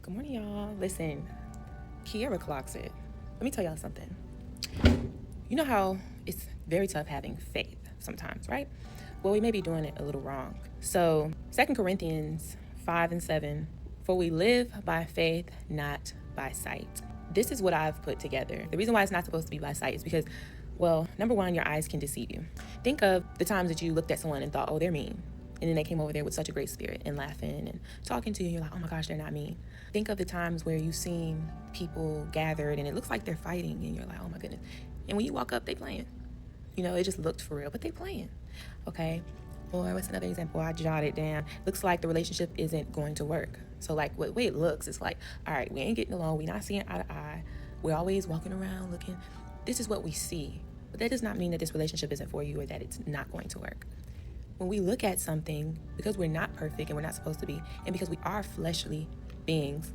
Good morning, y'all. Listen, Kiera clocks it. Let me tell y'all something. You know how it's very tough having faith sometimes, right? Well, we may be doing it a little wrong. So, 2 Corinthians 5:7, for we live by faith, not by sight. This is what I've put together. The reason why it's not supposed to be by sight is because, well, number one, your eyes can deceive you. Think of the times that you looked at someone and thought, oh, they're mean. And then they came over there with such a great spirit and laughing and talking to you. And you're like, oh my gosh, they're not mean. Think of the times where you've seen people gathered and it looks like they're fighting. And you're like, oh my goodness. And when you walk up, they playing. You know, it just looked for real, but they playing. Okay. Or what's another example? I jotted down. Looks like the relationship isn't going to work. So like the way it looks, it's like, all right, we ain't getting along. We're not seeing eye to eye. We're always walking around looking. This is what we see. But that does not mean that this relationship isn't for you or that it's not going to work. When we look at something, because we're not perfect and we're not supposed to be, and because we are fleshly beings,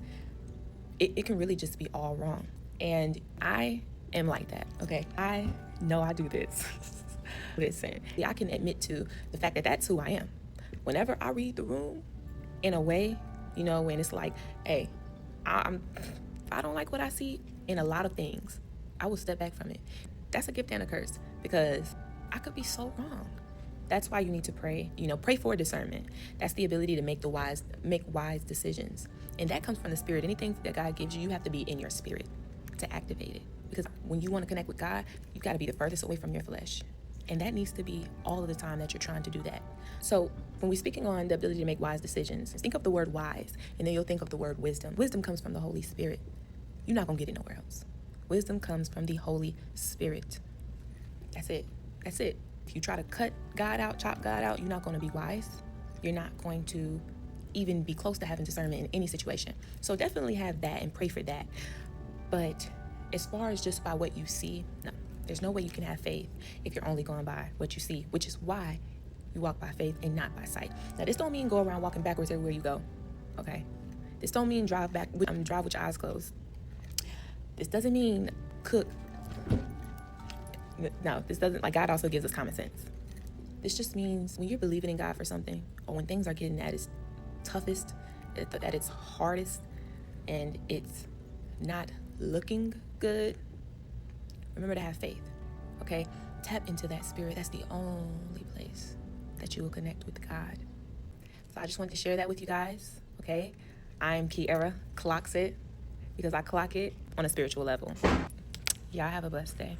it can really just be all wrong. And I am like that, okay? I know I do this. Listen, I can admit to the fact that that's who I am. Whenever I read the room in a way, you know, when it's like, hey, I don't like what I see in a lot of things, I will step back from it. That's a gift and a curse because I could be so wrong. That's why you need to pray. You know, pray for discernment. That's the ability to make wise decisions. And that comes from the spirit. Anything that God gives you, you have to be in your spirit to activate it. Because when you want to connect with God, you've got to be the furthest away from your flesh. And that needs to be all of the time that you're trying to do that. So when we're speaking on the ability to make wise decisions, think of the word wise, and then you'll think of the word wisdom. Wisdom comes from the Holy Spirit. You're not going to get it nowhere else. Wisdom comes from the Holy Spirit. That's it. That's it. If you try to cut God out, chop God out, you're not going to be wise. You're not going to even be close to having discernment in any situation. So definitely have that and pray for that. But as far as just by what you see, no, there's no way you can have faith if you're only going by what you see, which is why you walk by faith and not by sight. Now, this don't mean go around walking backwards everywhere you go, okay? This don't mean drive with your eyes closed. This doesn't mean cook. No, this doesn't, like, God also gives us common sense. This just means when you're believing in God for something, or when things are getting at its toughest, at its hardest, and it's not looking good, remember to have faith, okay? Tap into that spirit. That's the only place that you will connect with God. So I just wanted to share that with you guys, okay? I'm Kiera Clocks It, because I clock it on a spiritual level. Y'all have a blessed day.